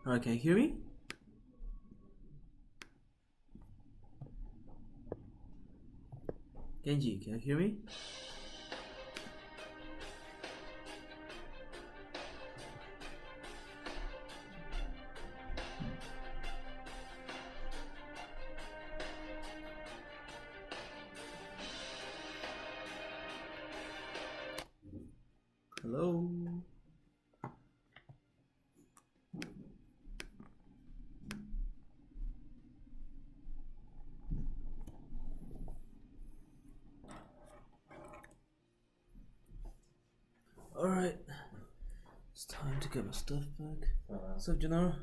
Alright, can you hear me? Genji, can you hear me? Hello? Alright, it's time to get my stuff back. What's up, Janara?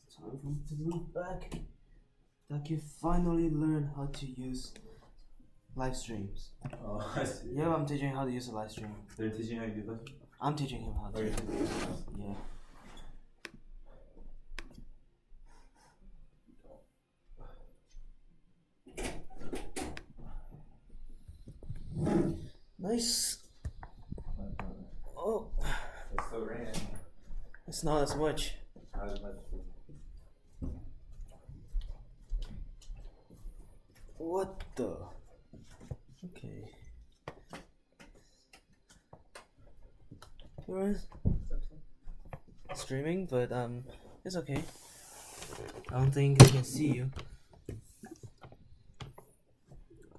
It's time for me to move back. Like you finally learn how to use live streams. Oh, I see. Yeah, I'm teaching how to use a live stream. They're teaching how to do that? I'm teaching him how to. Yeah. Nice. Oh, It's so raining. it's not as much. Not as much. What the? Okay. You're streaming, but it's okay. I don't think I can see you.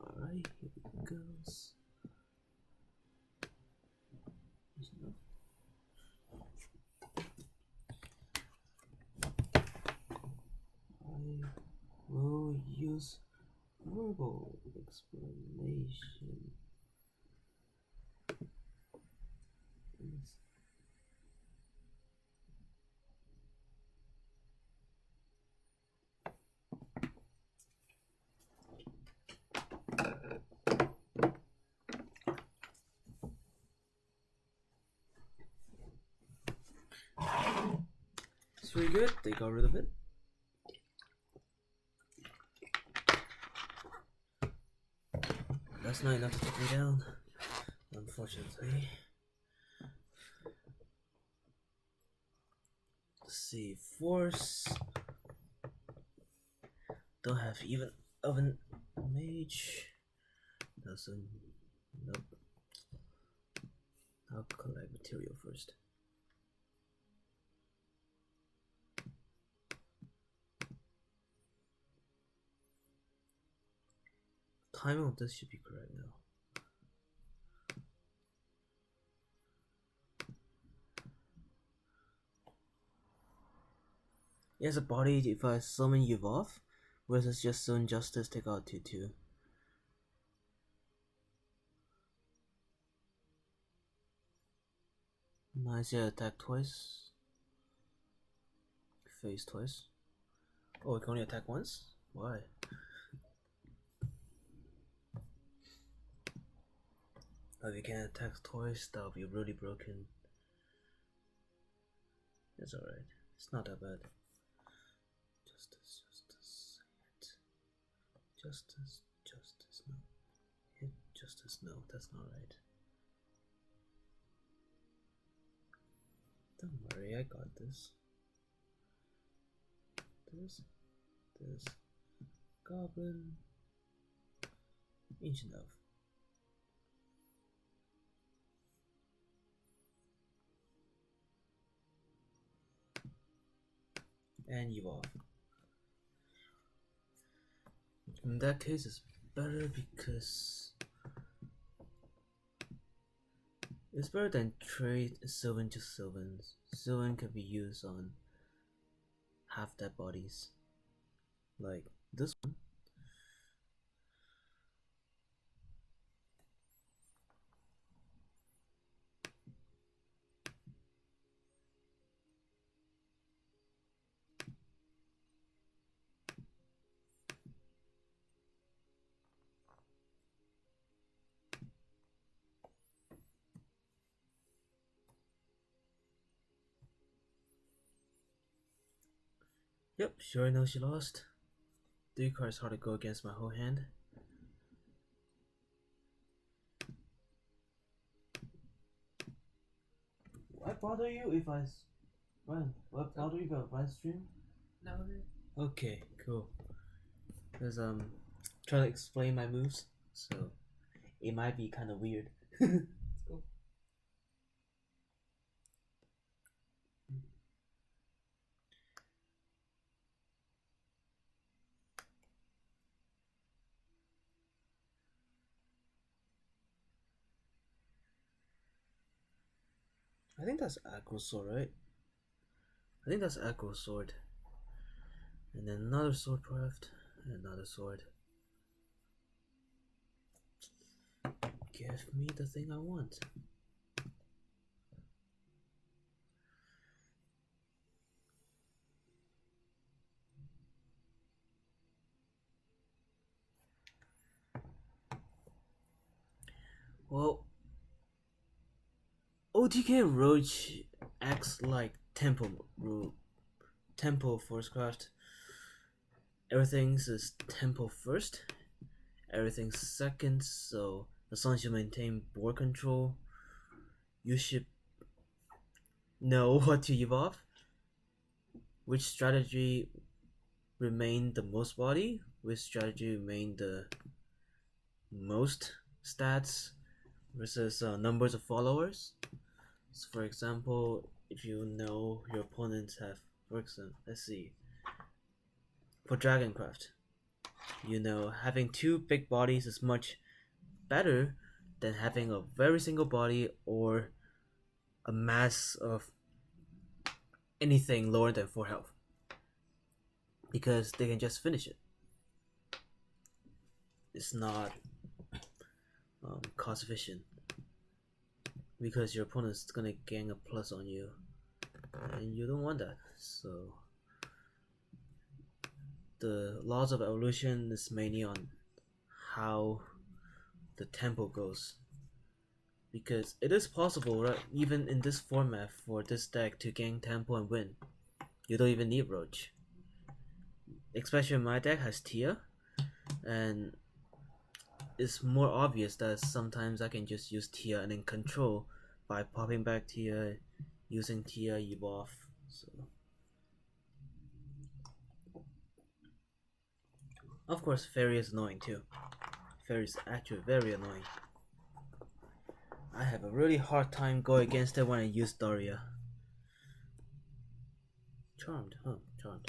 Alright, here it goes. I will use verbal explanation. It's pretty good, they got rid of it. That's not enough to take me down, unfortunately. Let's see, force. Don't have even of an mage. Doesn't. Nope. I'll collect material first. Timing of this should be correct now. As a body, if I summon you off, versus just Zone Justice take out 2/2. Nice, yeah, attack twice. Phase twice. Oh, we can only attack once? Why? If you can't attack twice, that'll be really broken. It's alright. It's not that bad. Justice. Justice, no. Hit justice, no, that's not right. Don't worry, I got this. This. Goblin. Ancient Elf. And evolve. In that case, it's better because it's better than trade Sylvan to Sylvan. Sylvan can be used on half dead bodies, like this one. Yep, sure enough, she lost. 3 cards hard to go against my whole hand. I bother you if I run? What bother you about live stream? No. Okay, cool. Because trying to explain my moves, so it might be kind of weird. Cool. I think that's aggro sword, right? I think that's aggro sword. And then another sword craft, and another sword. Give me the thing I want. Well, OTK Roach acts like tempo force craft. Everything's is tempo first, everything's second, so as long as you maintain board control, you should know what to evolve. Which strategy remain the most body, which strategy remain the most stats versus numbers of followers. So for example, if you know your opponents have, for example, let's see, for Dragoncraft, you know having two big bodies is much better than having a very single body or a mass of anything lower than 4 health, because they can just finish it. It's not cost efficient because your opponent's gonna gain a plus on you, and you don't want that. So the laws of evolution is mainly on how the tempo goes, because it is possible, right, even in this format for this deck to gain tempo and win. You don't even need Roach, especially my deck has Tia, and it's more obvious that sometimes I can just use Tia and then control by popping back Tia, using Tia evolve. So of course Fairy is annoying too. Fairy is actually very annoying. I have a really hard time going against it when I use Daria. Charmed, huh? Charmed.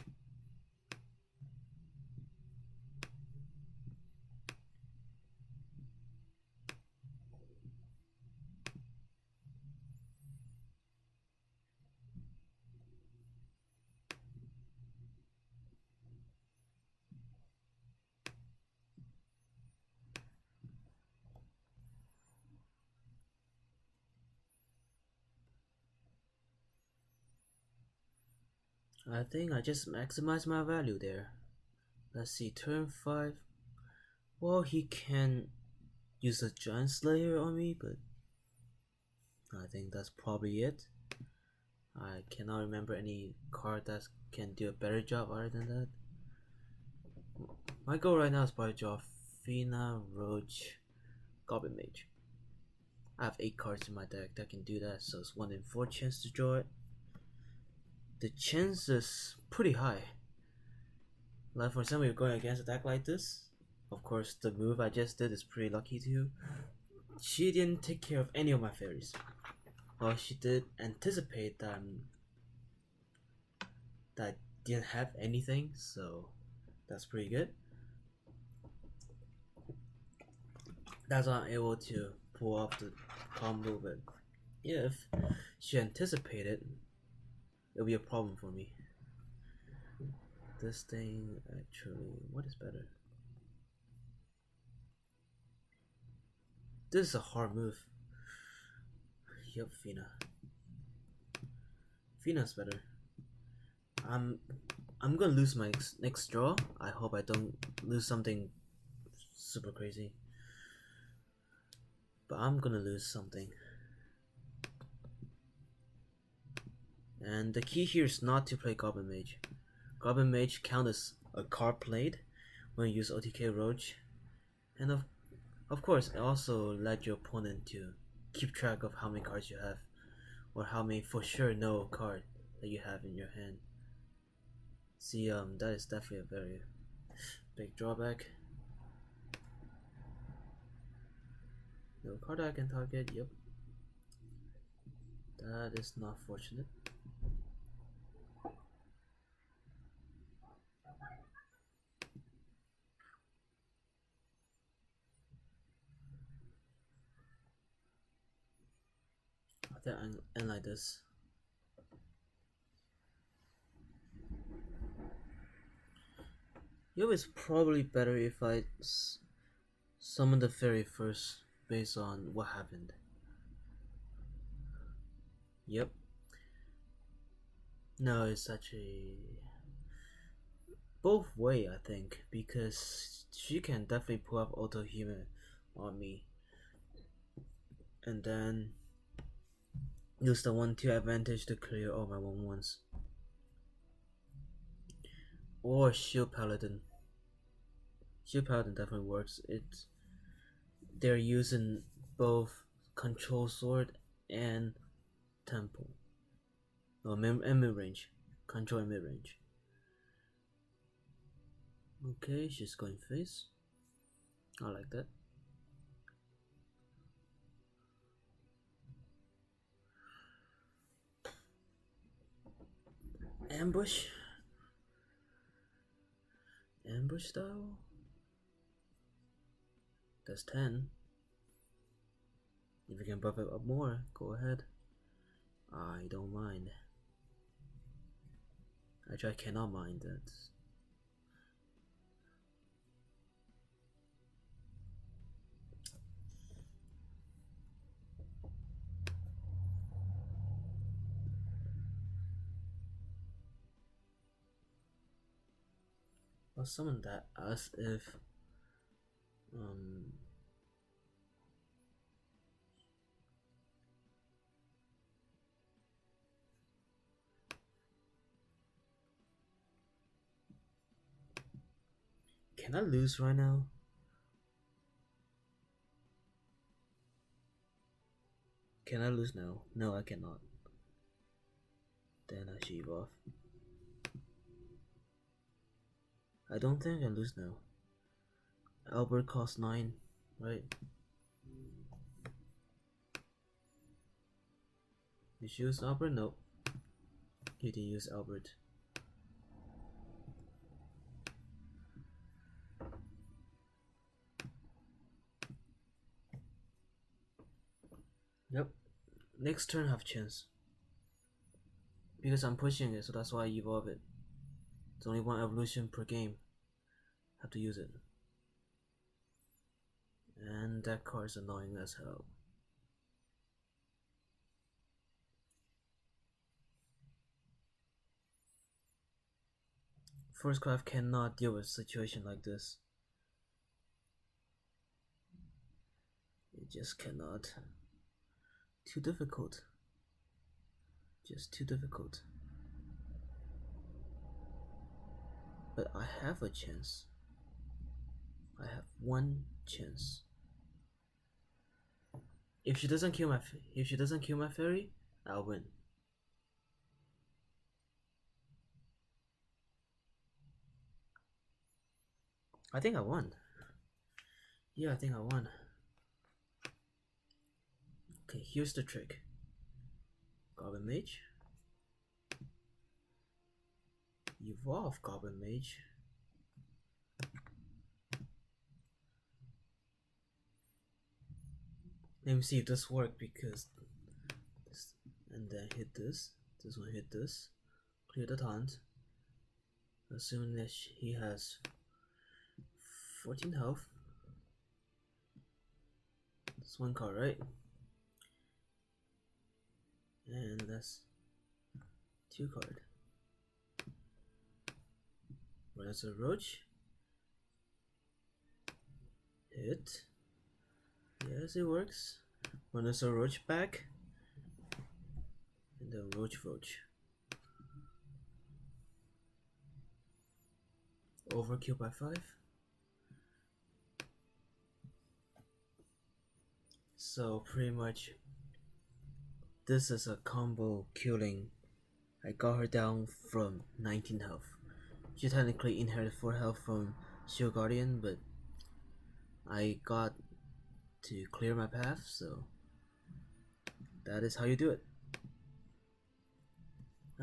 I think I just maximized my value there. Let's see, turn 5. Well, he can use a Giant Slayer on me, but I think that's probably it. I cannot remember any card that can do a better job other than that. My goal right now is probably draw Fina, Roach, Goblin Mage. I have 8 cards in my deck that can do that, so it's 1 in 4 chance to draw it. The chance is pretty high. Like for example, you're going against a deck like this. Of course, the move I just did is pretty lucky too. She didn't take care of any of my fairies. Well, she did anticipate that I didn't have anything, so that's pretty good. That's why I'm able to pull off the combo, but if she anticipated, it'll be a problem for me. This thing actually, what is better? This is a hard move. Yup, Fina. Fina's better. I'm gonna lose my next draw. I hope I don't lose something super crazy. But I'm gonna lose something. And the key here is not to play Goblin Mage. Goblin Mage counts as a card played when you use OTK Roach. And of course, also let your opponent to keep track of how many cards you have. or how many for sure no card that you have in your hand. See, that is definitely a very big drawback. No card I can target. Yep, that is not fortunate. I think I end like this. Yo, it's probably better if I summon the fairy first based on what happened. Yep. No, it's actually both way I think because she can definitely pull up auto human on me and then use the 1-2 advantage to clear all my 1-1s. Or Shield Paladin. Shield Paladin definitely works. They're using both Control Sword and Temple. And mid range. Control and mid range. Okay, she's going face. I like that. Ambush. Ambush style. That's 10. If you can buff it up more, go ahead. I don't mind. Actually, I cannot mind that. I'll summon that as if can I lose right now? Can I lose now? No, I cannot. Then I should evolve. I don't think I can lose now. Albert costs 9, right? Did you use Albert? Nope. You didn't use Albert. Yep. Next turn have chance. Because I'm pushing it, so that's why I evolve it. It's only one evolution per game. Have to use it. And that card's annoying as hell. First Craft cannot deal with a situation like this. It just cannot. Too difficult. Just too difficult. But I have a chance. I have one chance. If she doesn't kill my fairy, I'll win. I think I won. Yeah, I think I won. Okay, here's the trick. Goblin Mage. Evolve Goblin Mage. Let me see if this works because this, and then hit this. This one hit this. Clear the taunt. Assuming that he has 14 health. It's one card, right? And that's 2 card. There's a roach. Hit. Yes, it works. When there's a roach back. And then roach. Overkill by 5. So pretty much this is a combo killing. I got her down from 19 health. She technically inherited 4 health from Shield Guardian, but I got to clear my path, so that is how you do it.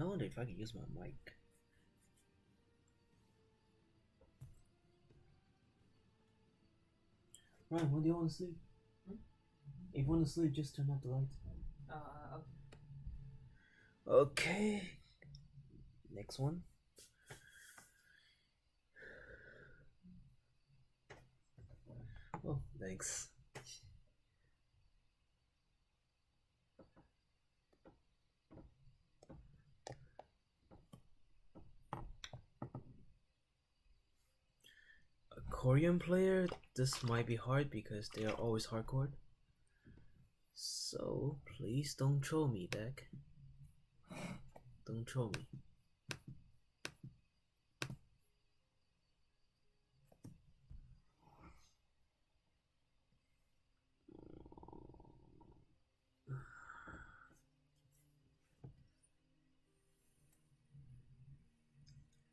I wonder if I can use my mic. Ryan, when do you want to sleep? If you want to sleep, just turn off the lights. Okay. Next one. Oh, thanks. A Korean player, this might be hard because they are always hardcore. So please don't troll me, deck. Don't troll me.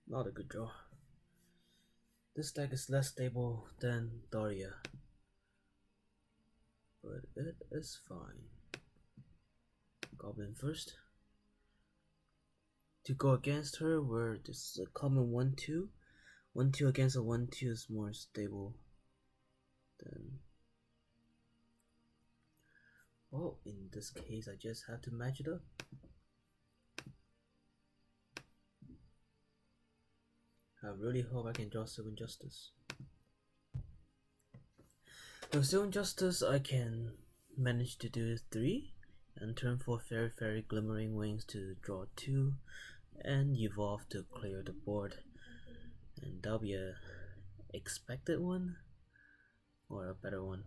Not a good draw. This deck is less stable than Daria, but it is fine. Goblin first. To go against her, where this is a common 1-2. 1-2 against a 1-2 is more stable than. Well, in this case, I just have to match it up. I really hope I can draw Sylvan Justice. With Sylvan Justice, I can manage to do 3, and turn 4 Fairy Glimmering Wings to draw 2, and evolve to clear the board. And that'll be a expected one, or a better one.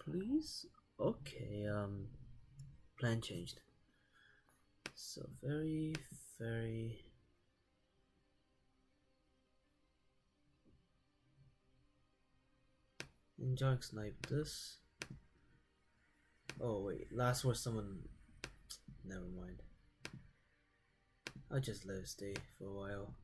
Please? Okay, plan changed. So very Angelic Snipe this. Oh wait, last word someone. Never mind. I'll just let it stay for a while.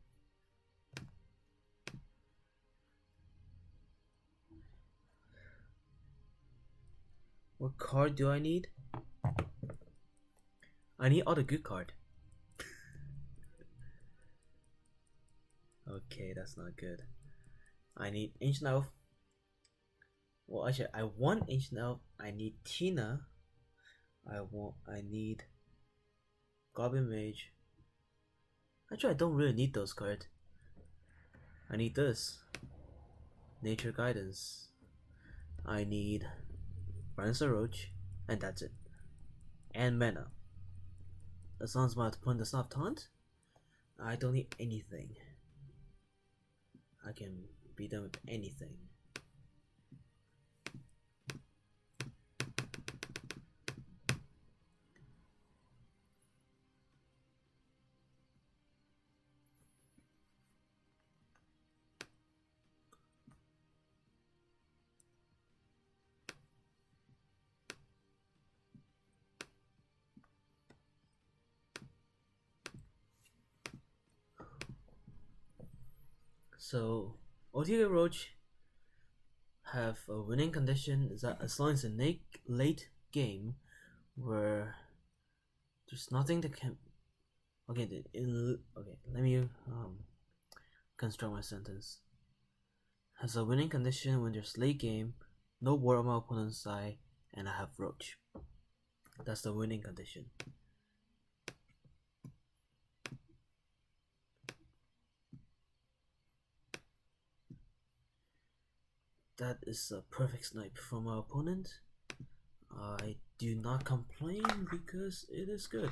What card do I need? I need all the good card. Okay, that's not good. I need Ancient Elf. Well, actually, I want Ancient Elf. I need Tina. I need Goblin Mage. Actually, I don't really need those cards. I need this. Nature Guidance. I need Rancer Roach, and that's it. And mana. As long as my opponent does not taunt, I don't need anything. I can beat them with anything. So, OTK Roach have a winning condition is that as long as it's a late game where there's nothing that can. Okay, let me construct my sentence. Has a winning condition when there's late game, no war on my opponent's side, and I have Roach. That's the winning condition. That is a perfect snipe from my opponent. I do not complain because it is good.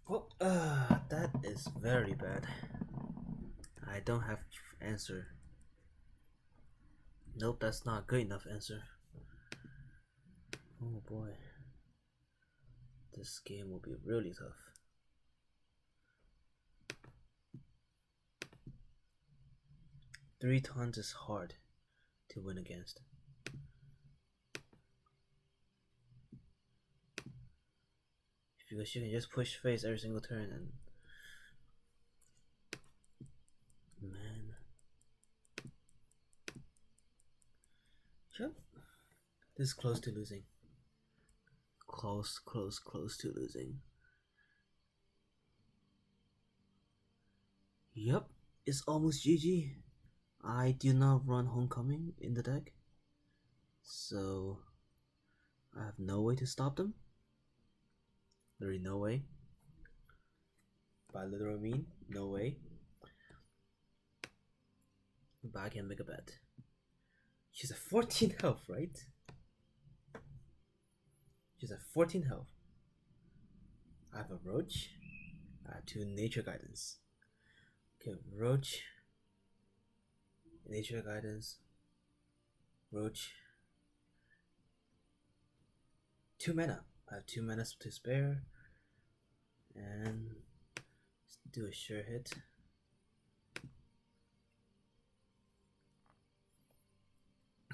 Well, that is very bad. I don't have answer. Nope, that's not good enough answer. Oh boy. This game will be really tough. 3 tons is hard to win against. Because you can just push face every single turn and man. Yep. This is close to losing. Close to losing. Yep, it's almost GG. I do not run Homecoming in the deck, so I have no way to stop them. Literally no way. By literal I mean no way. But I can make a bet. She's at 14 health, right? She's at 14 health. I have a roach. I have 2 nature guidance. Okay, roach, nature guidance, roach, 2 mana. I have 2 mana to spare, and let's do a sure hit.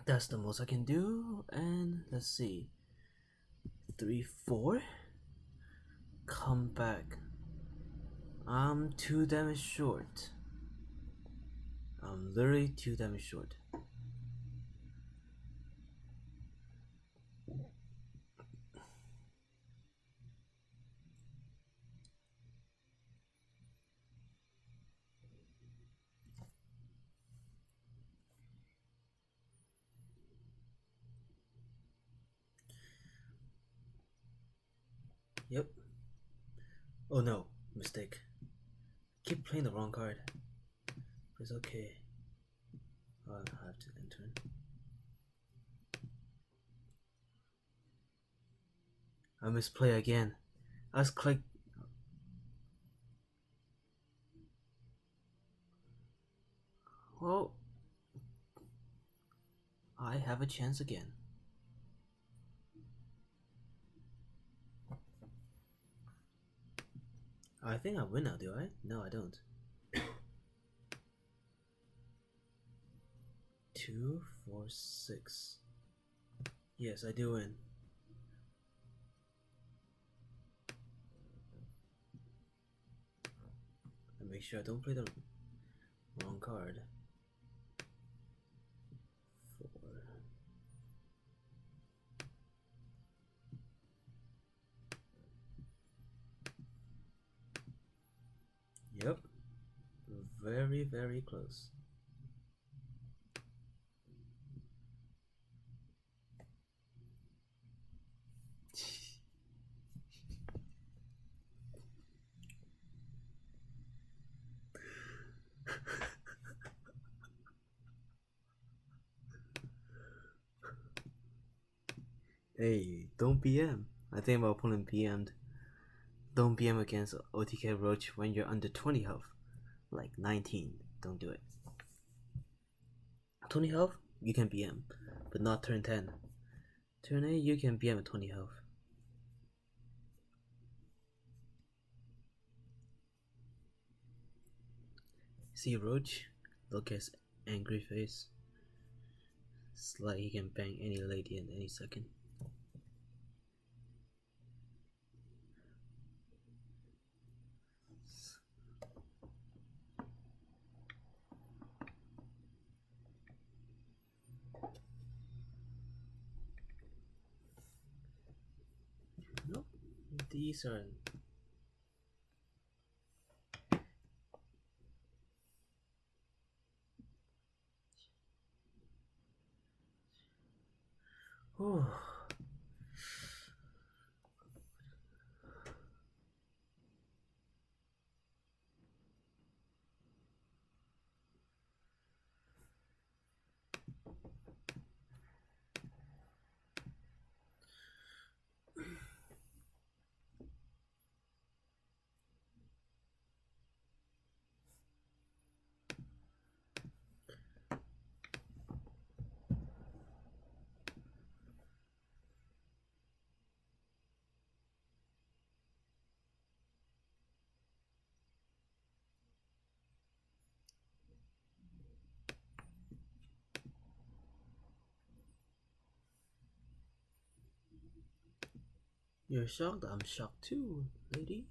That's the most I can do, and let's see. 3, 4. Come back. I'm 2 damage short. I'm literally 2 damage short. Yep. Oh no, mistake. Keep playing the wrong card. It's okay. I'll have to enter. I misplay again. I just click. Well, I have a chance again. I think I win now, do I? No, I don't. 2, 4, 6. Yes, I do win. And make sure I don't play the wrong card. 4. Yep. Very, very close. Hey, don't PM. I think my opponent PM'd. Don't PM against OTK Roach when you're under 20 health. Like 19. Don't do it. 20 health, you can PM, but not turn 10. Turn 8, you can PM at 20 health. See Roach? Look at his angry face. It's like he can bang any lady in any second. Nope. These are... Oh. You're shocked? I'm shocked too, lady.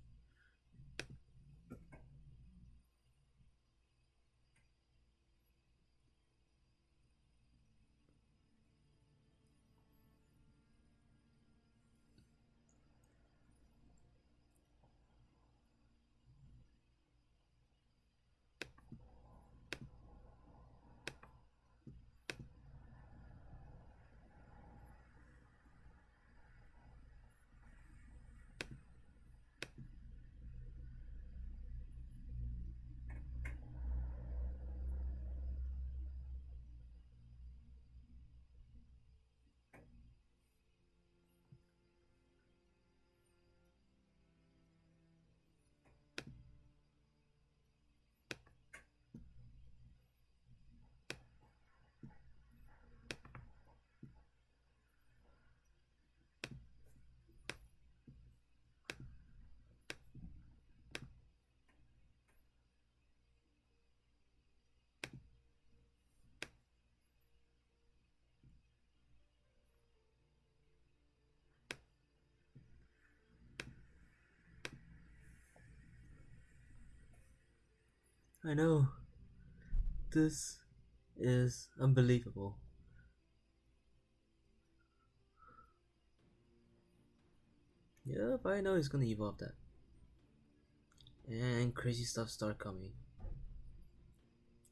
I know. This is unbelievable. Yep, I know it's gonna evolve that. And crazy stuff start coming.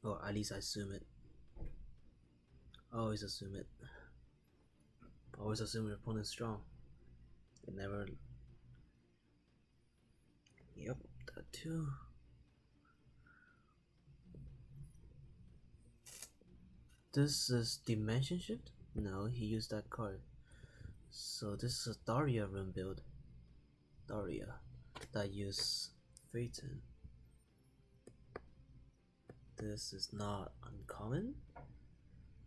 Or at least I assume it. Always assume it. Always assume your opponent's strong. It never. Yep, that too. This is Dimension Shift? No, he used that card. So this is a Daria rune build. Daria. That use Phaeton. This is not uncommon,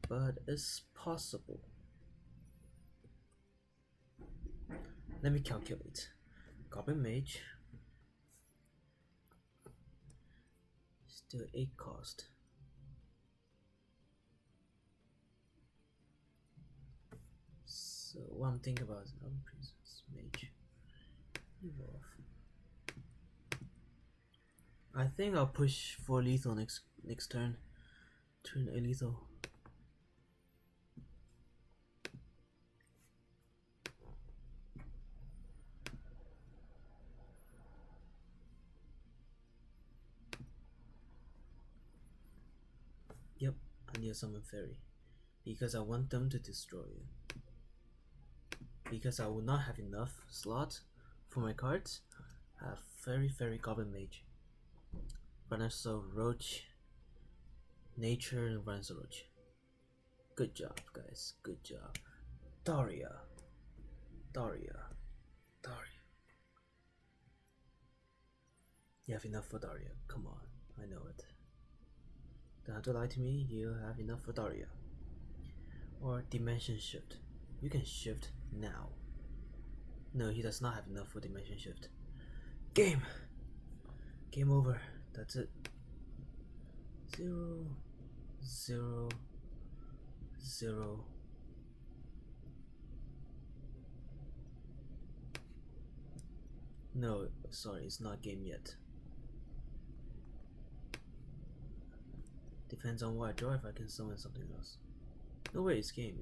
but it's possible. Let me calculate. Goblin Mage. Still 8 cost. So what I'm thinking about is Princess Mage. Evolve. I think I'll push for lethal next turn. Turn a lethal. Yep, I need a summon fairy. Because I want them to destroy it. Because I will not have enough slots for my cards. I have fairy goblin mage. Renaissance roach. Nature and Renaissance roach. Good job, guys. Good job. Daria. You have enough for Daria. Come on, I know it. Don't have to lie to me. You have enough for Daria. Or Dimension Shift. You can shift now. No, he does not have enough for Dimension Shift. Game over. That's it. 0, 0, 0. No, sorry, it's not game yet. Depends on what I draw if I can summon something else. No way, it's game.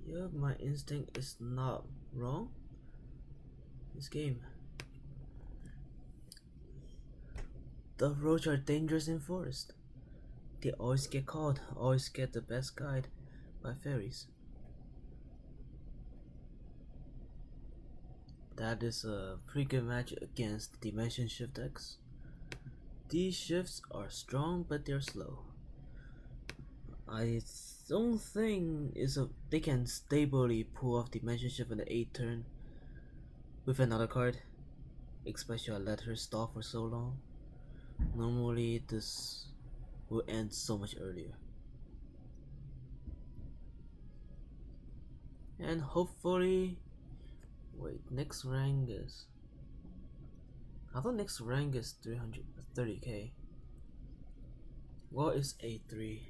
Yep, my instinct is not wrong. It's game. The roach are dangerous in forest. They always get caught, always get the best guide by fairies. That is a pretty good match against Dimension Shift decks. These shifts are strong, but they're slow. I don't think they can stably pull off Dimension Shift in the 8th turn with another card, especially I let her stall for so long. Normally this will end so much earlier. And hopefully, wait, next rank is, I thought next rank is 330k. What is A3?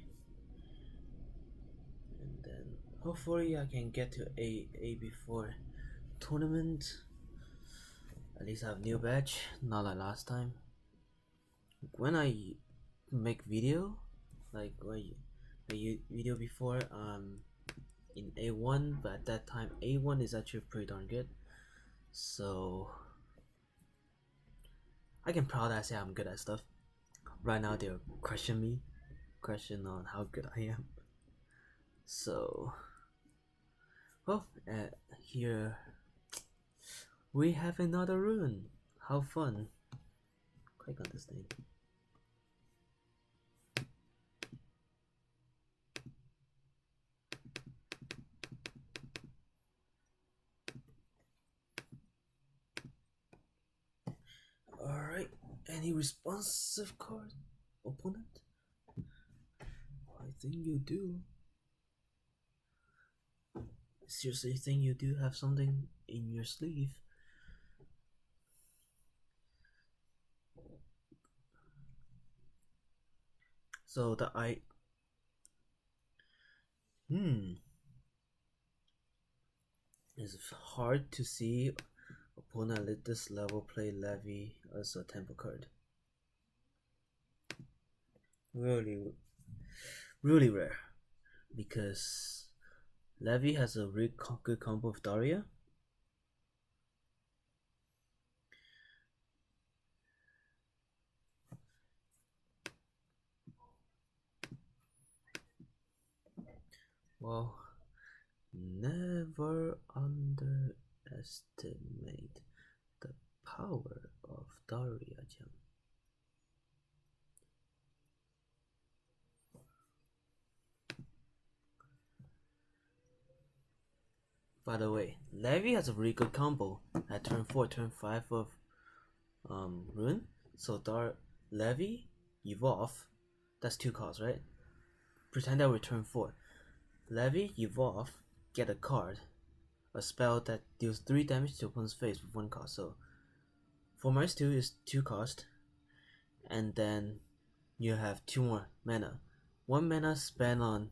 Hopefully I can get to A before tournament. At least I have new badge, not like last time. When I make video, like video before, in A1, but at that time A1 is actually pretty darn good. So I can proudly say I'm good at stuff. Right now they're questioning me, question on how good I am. So, well, here we have another rune. How fun! Click on this thing. Alright, any responsive card, opponent? I think you do. Seriously, think you do have something in your sleeve? So the it's hard to see opponent at this level play Levy as a tempo card. Really, really rare, because Levy has a really good combo with Daria. Well, never underestimate the power of Daria Jam. By the way, Levy has a really good combo at turn 4, turn 5 of Rune. So Levy, evolve. That's 2 costs, right? Pretend that we're turn 4. Levy, evolve, get a card. A spell that deals 3 damage to opponent's face with 1 cost. So 4 minus 2 is 2 cost. And then you have 2 more mana. 1 mana spent on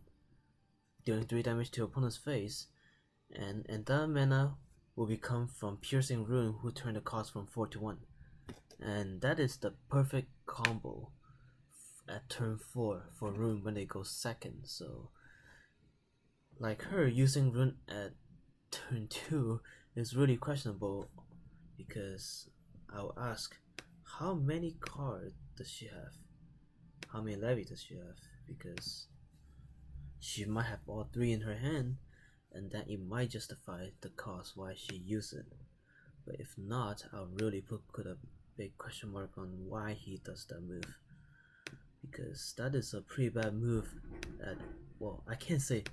dealing 3 damage to opponent's face. And that mana will become from Piercing Rune, who turn the cost from 4 to 1. And that is the perfect combo at turn 4 for Rune when they go second. So, like her using Rune at turn 2 is really questionable, because I'll ask, how many cards does she have? How many Levy does she have? Because she might have all 3 in her hand, and that it might justify the cost why she used it. But if not, I'll really put a big question mark on why he does that move, because that is a pretty bad move at, well, I can't say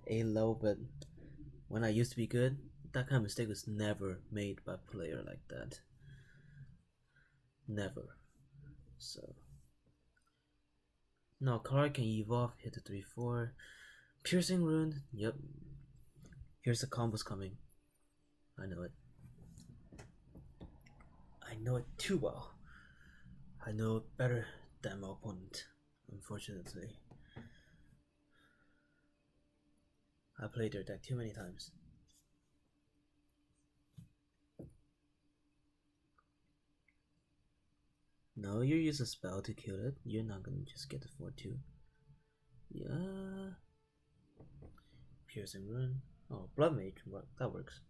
A level, but when I used to be good, that kind of mistake was never made by a player like that. Never. So now card can evolve, hit the 3/4. Piercing Rune, yep. Here's the combos coming. I know it. I know it too well. I know it better than my opponent, unfortunately. I played their deck too many times. No, you use a spell to kill it. You're not gonna just get the 4/2. Yeah. Piercing Rune. Oh, Blood Mage. That works.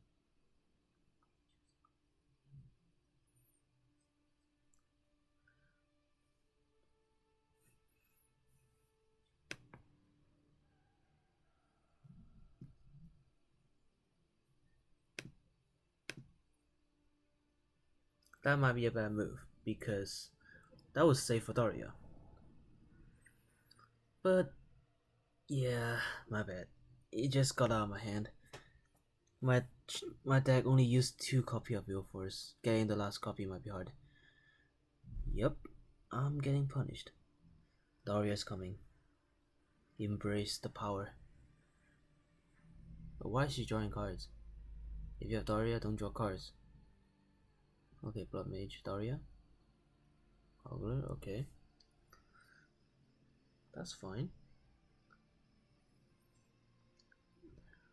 That might be a bad move, because that was safe for Daria. But yeah, my bad. It just got out of my hand. My deck only used 2 copy of Will Force. Getting the last copy might be hard. Yep, I'm getting punished. Daria's coming. Embrace the power. But why is she drawing cards? If you have Daria, don't draw cards. Okay, Blood Mage, Daria. Ogler, okay. That's fine.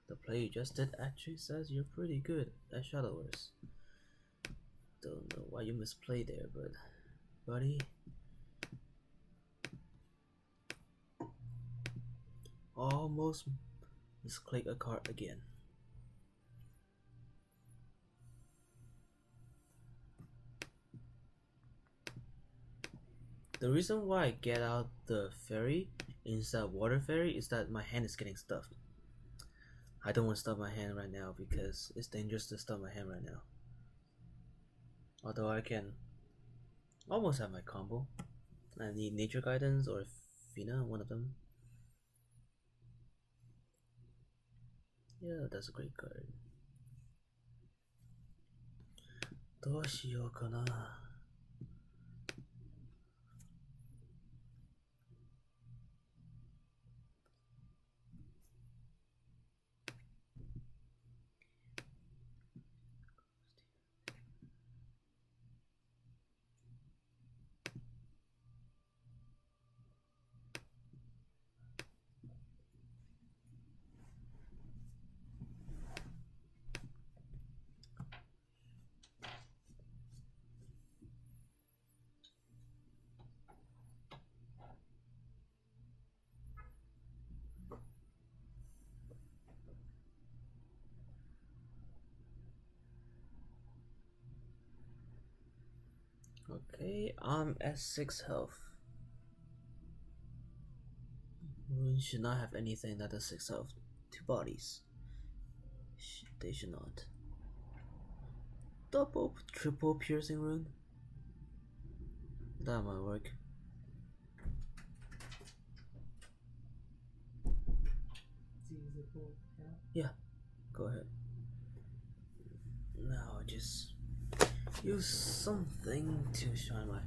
The play you just did actually says you're pretty good at Shadowverse. Don't know why you misplayed there, but buddy, almost misclick a card again. The reason why I get out the fairy instead of water fairy is that my hand is getting stuffed. I don't want to stuff my hand right now because it's dangerous to stuff my hand right now. Although I can almost have my combo. I need Nature Guidance or Fina, one of them. Yeah, that's a great card. どうしようかな。Okay, I'm at 6 health. Rune should not have anything that does 6 health. 2 bodies. They should not. Double, triple piercing rune? That might work. Yeah, go ahead. Now just use something to shine my.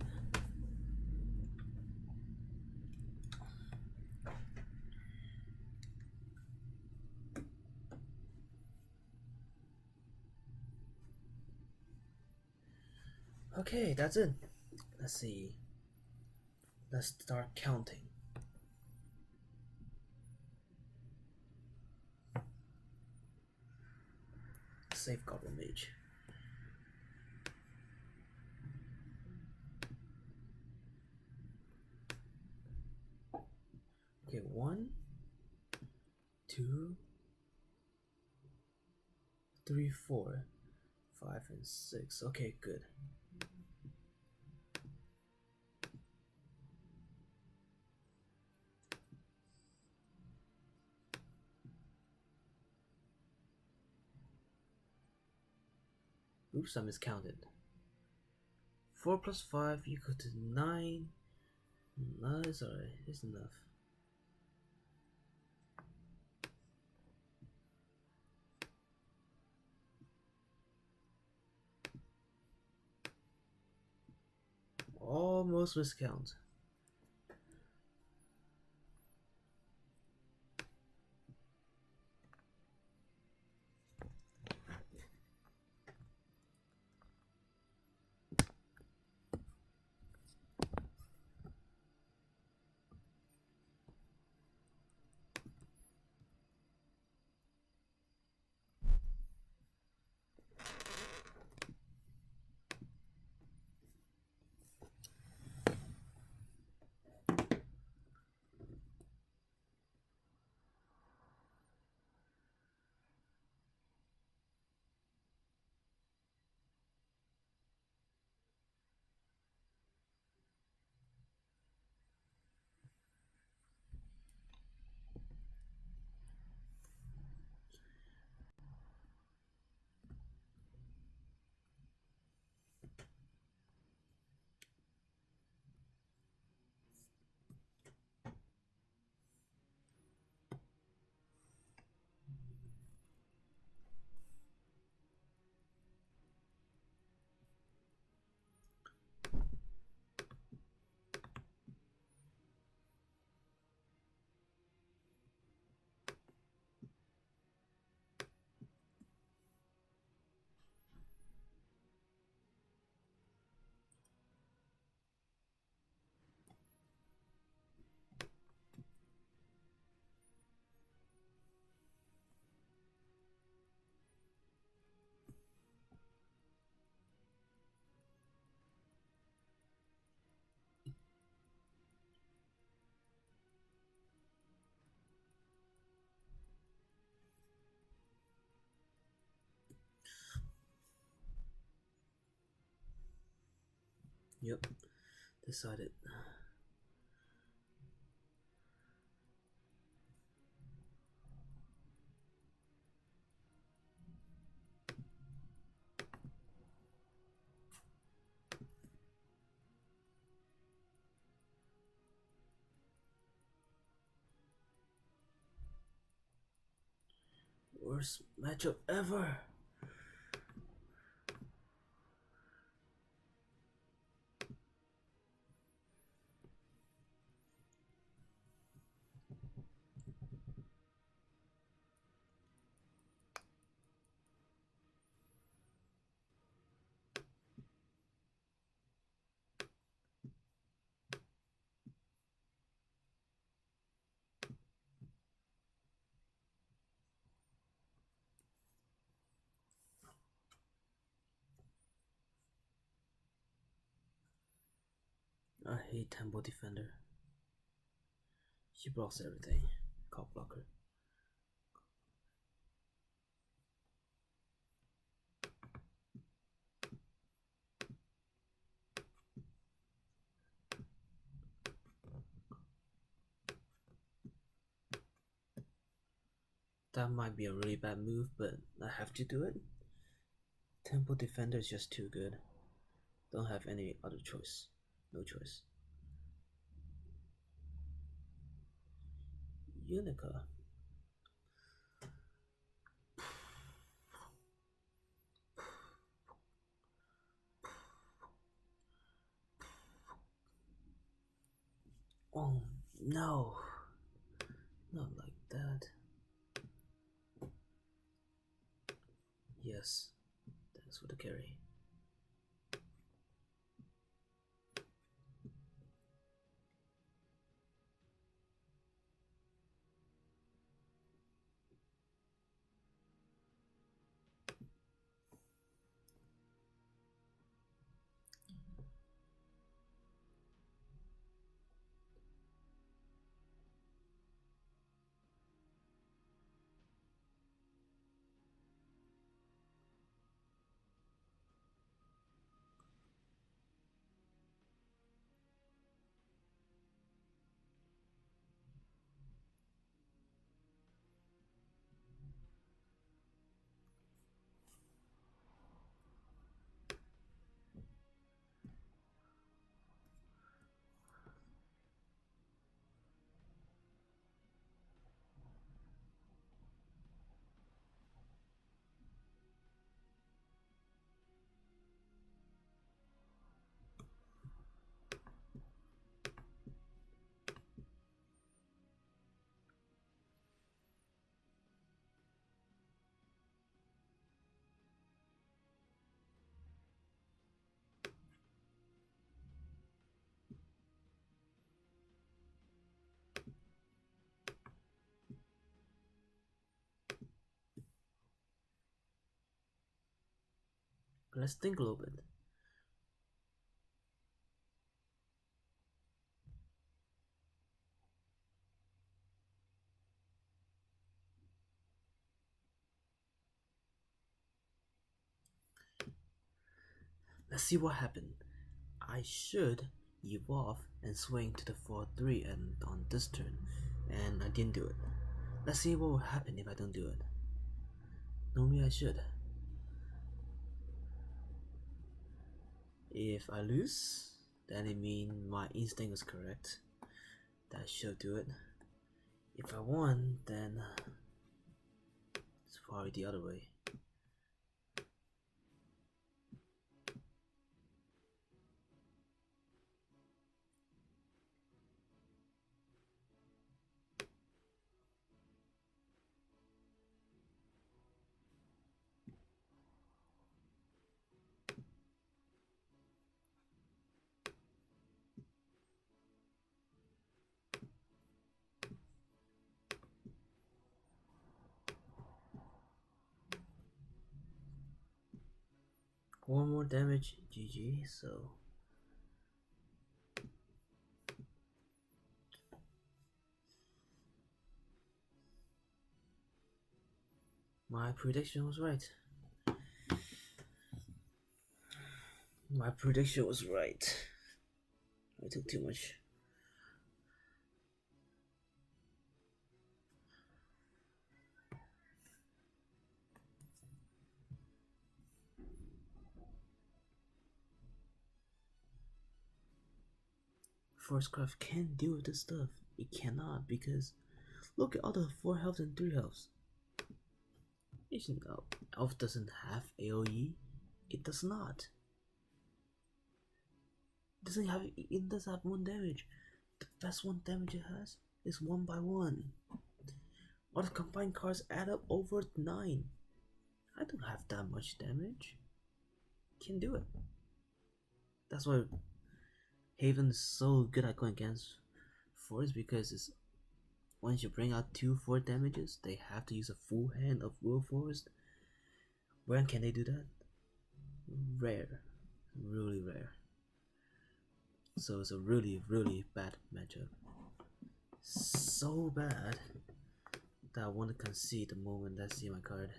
Okay, that's it. Let's see. Let's start counting. Save Goblin Mage. Okay, 1, 2, 3, 4, 5, and 6. Okay, good. Oops, I miscounted. 4 plus 5 equal to 9. No, it's alright, it's enough. Almost miscount. Yep, decided. Worst matchup ever. I hate Temple Defender. She blocks everything. Cock blocker. That might be a really bad move, but I have to do it. Temple Defender is just too good. Don't have any other choice. No choice. Unica. Oh no. Not like that. Yes. Thanks for the carry. Let's think a little bit. Let's see what happened. I should evolve and swing to the 4-3 and on this turn, and I didn't do it. Let's see what will happen if I don't do it. Normally I should. If I lose, then it means my instinct was correct. That I should do it. If I won, then it's probably the other way. One more damage, GG, so my prediction was right. My prediction was right. I took too much. Forcecraft can deal with this stuff. It cannot because look at all the 4 health and 3 healths. Asian Elf doesn't have AoE. It does not. It does have 1 damage. The best 1 damage it has is 1 by 1. All the combined cards add up over 9. I don't have that much damage. Can't do it. That's why Haven is so good at going against Force because it's once you bring out 2 4 damages, they have to use a full hand of Will Forest. When can they do that? Rare. Really rare. So it's a really, really bad matchup. So bad that I want to concede the moment I see my card.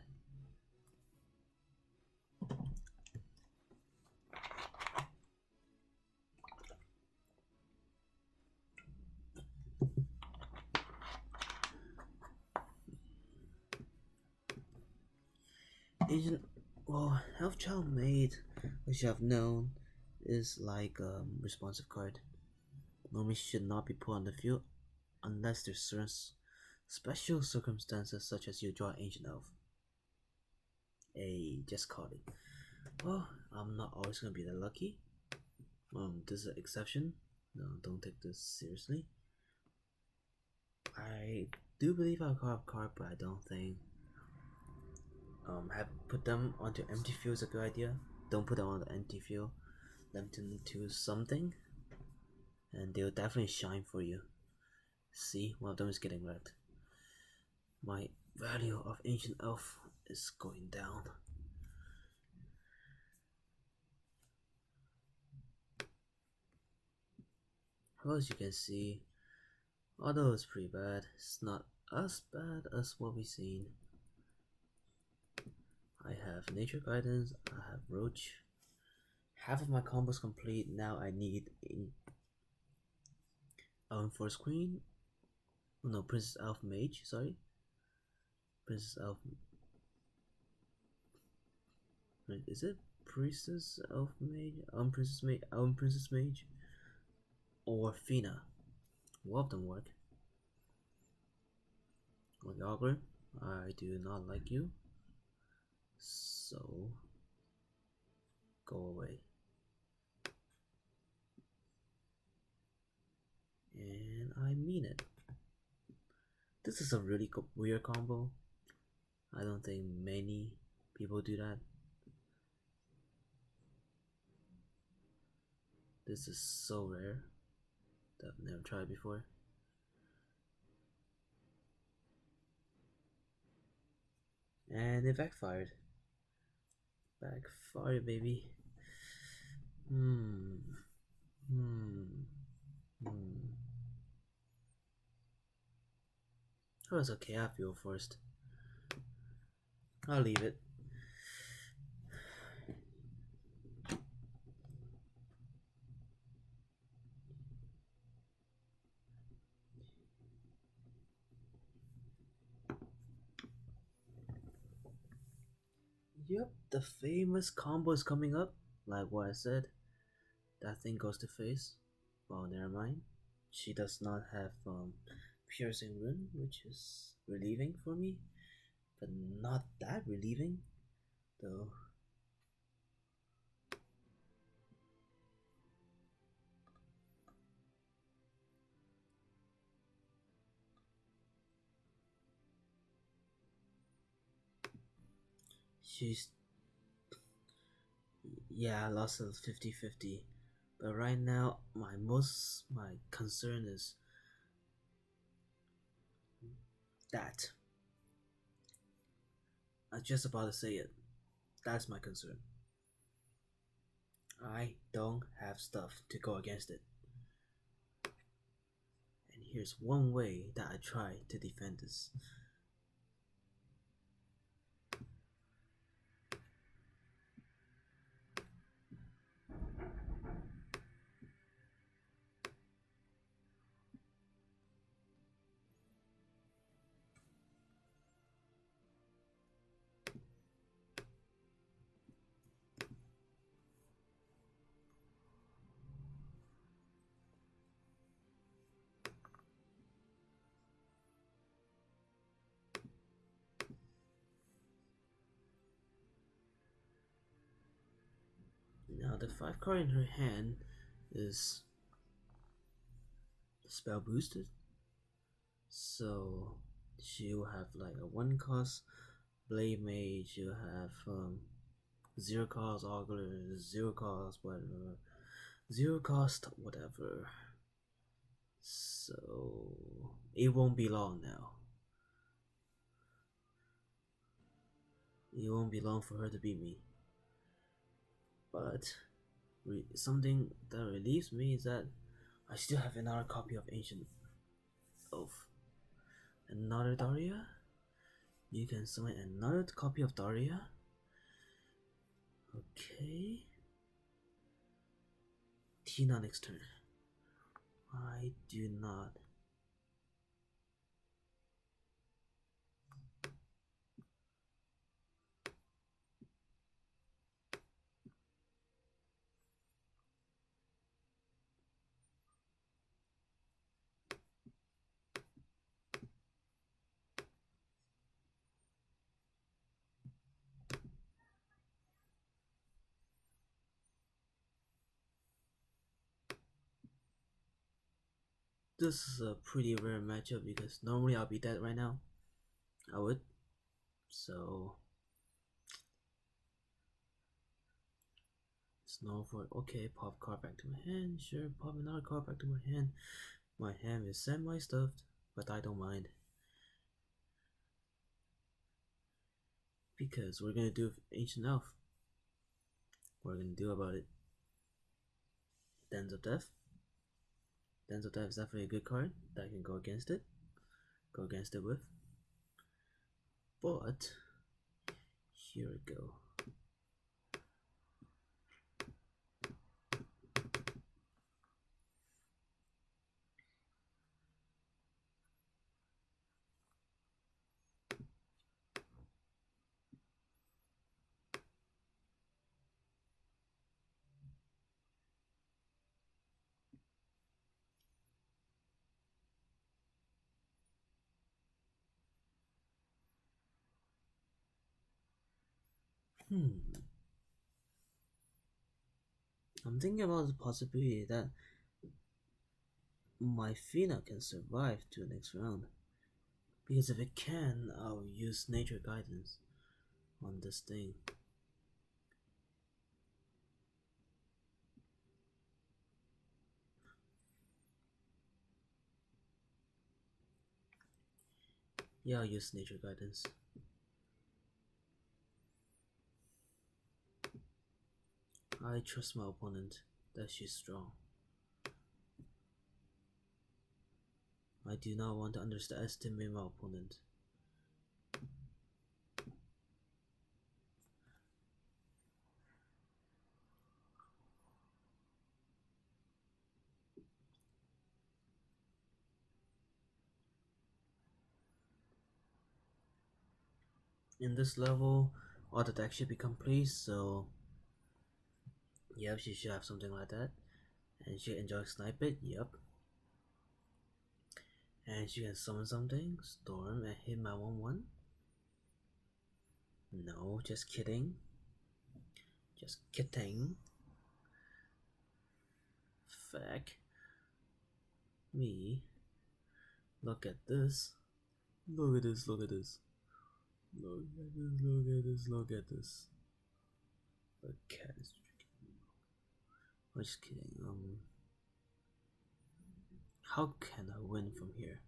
Ancient, well, Health Child Maid, which I've known, is like a responsive card. Normally should not be put on the field unless there's certain special circumstances such as you draw Ancient Elf. Hey, just caught it. Well, I'm not always gonna be that lucky. This is an exception. No, don't take this seriously. I do believe I'll call up card, but I don't think have put them onto empty field is a good idea. Don't put them on the empty field. Them to something, and they'll definitely shine for you. See, one of them is getting wrecked. My value of Ancient Elf is going down. Well, as you can see, although it's pretty bad, it's not as bad as what we've seen. I have Nature Guidance, I have Roach. Half of my combos complete. Now I need Force Queen. No, Princess Elf Mage, sorry. Princess Elf. Is it Princess Elf Mage? Princess Mage? Or Fina? One of them work. Ogre, I do not like you. So, go away. And I mean it. This is a really weird combo. I don't think many people do that. This is so rare that I've never tried before. And it backfired. Backfired, baby. Oh, it's okay, I feel first. I'll leave it. Yep, the famous combo is coming up. Like what I said, that thing goes to face. Well, never mind. She does not have piercing rune, which is relieving for me, but not that relieving, though. She's yeah, I lost a 50-50. But right now my concern is that I was just about to say it. That's my concern. I don't have stuff to go against it. And here's one way that I try to defend this. the 5 card in her hand is spell boosted, so she'll have like a 1 cost blade mage, you'll have 0 cost augury, 0 cost whatever, 0 cost whatever. So it won't be long now. It won't be long for her to beat me. But something that relieves me is that I still have another copy of Ancient Oath. Another Daria? You can summon another copy of Daria? Okay. Tina next turn. I do not. This is a pretty rare matchup because normally I'll be dead right now. I would. So Snow for okay, pop card back to my hand. Sure, pop another card back to my hand. My hand is semi-stuffed, but I don't mind. Because we're gonna do Ancient Elf. What we're gonna do about it. Dens of Death. Dens of Death is definitely a good card that I can go against it. Go against it with. But here we go. I'm thinking about the possibility that my Fina can survive to the next round. Because if it can, I'll use Nature Guidance on this thing. Yeah, I'll use Nature Guidance. I trust my opponent that she's strong. I do not want to underestimate my opponent. In this level, all the deck should be complete, so yep, she should have something like that. And she enjoy snipe it, yep. And she can summon something, storm, and hit my 1-1. No, just kidding. Just kidding. Fuck me. Look at this. Look at this, look at this. Look at this, look at this, look at this. The cat is drinking. I'm just kidding. How can I win from here?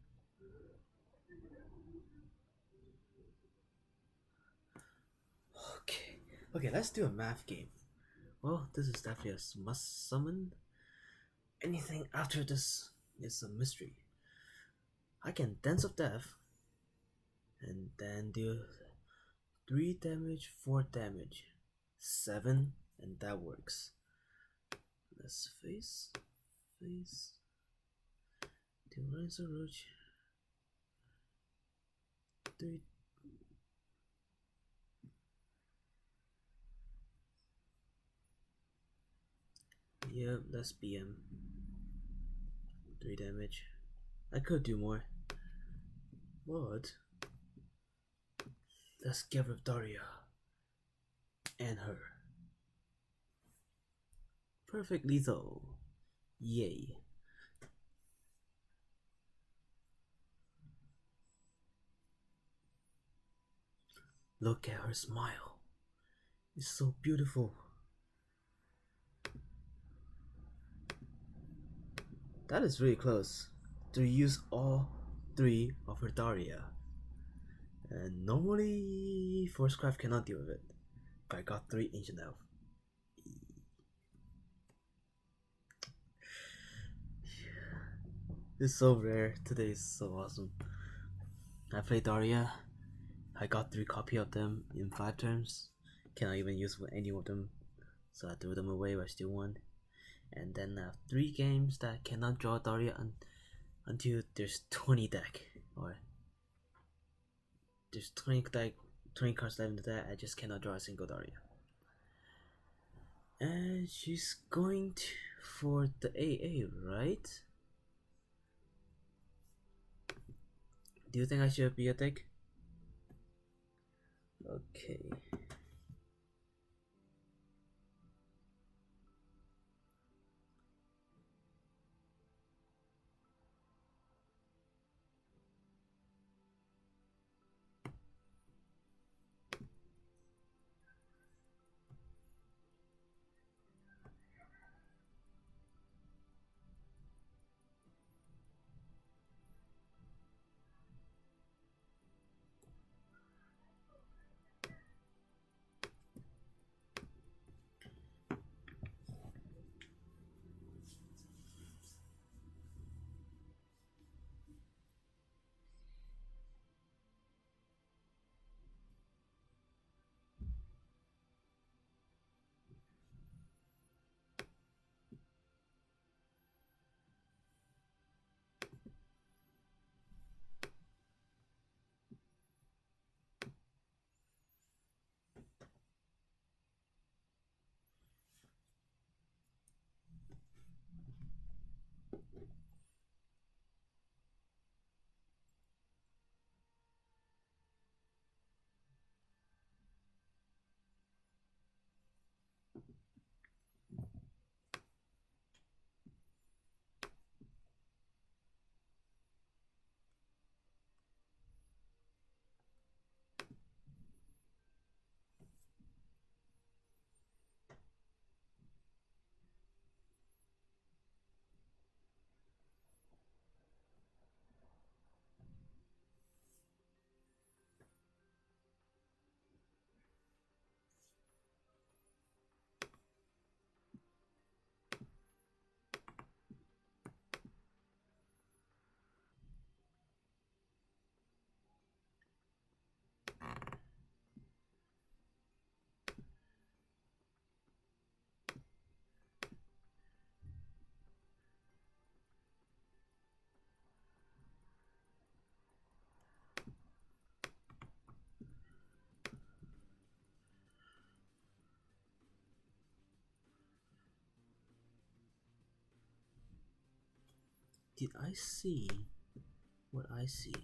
Okay, let's do a math game. Well, this is definitely a must summon. Anything after this is a mystery. I can Dance of Death and then do 3 damage, 4 damage, 7, and that works. Let's face. Two lines of roach. 3. Yep, that's BM. 3 damage. I could do more. But let's get rid of Daria and her. Perfect lethal. Yay. Look at her smile. It's so beautiful. That is really close. To use all 3 of her Daria. And normally Forcecraft cannot deal with it. But I got 3 Ancient Elf. It's so rare. Today is so awesome. I played Daria. I got 3 copy of them in 5 turns. Cannot even use any of them. So I threw them away, but I still won. And then I have 3 games that I cannot draw Daria until there's 20 deck. Or there's 20 deck, 20 cards left in the deck. I just cannot draw a single Daria. And she's going for the AA, right? Do you think I should be a deck? Okay. Did I see what I see?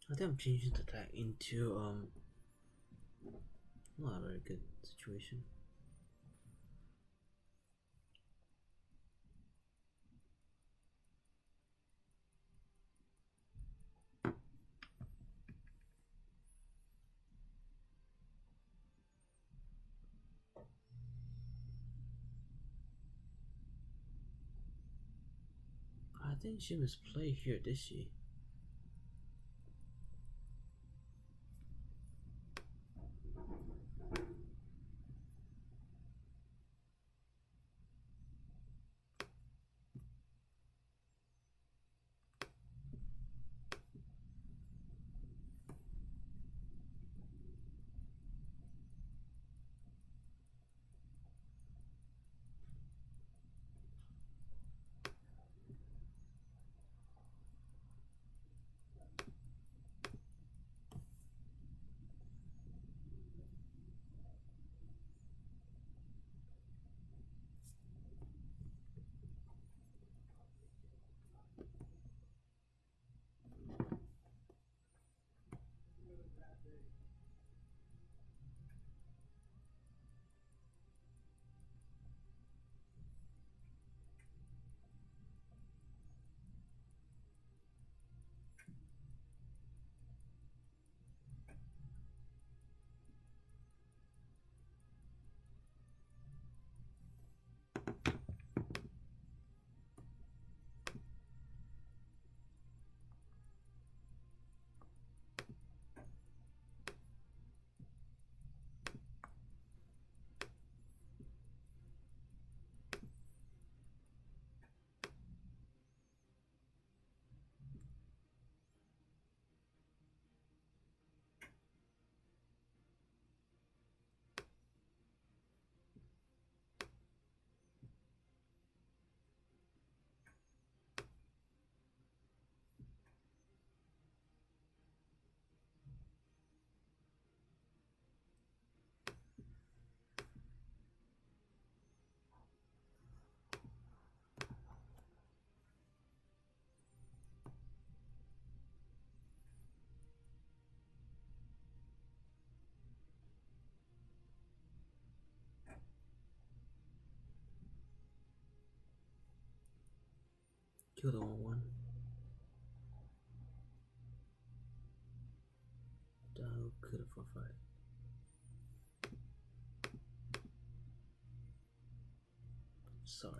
I think I'm changing the tag into not a very good situation. I think she must play here, did she? Kill the 1-1. Dial, kill the 4-5. Sorry.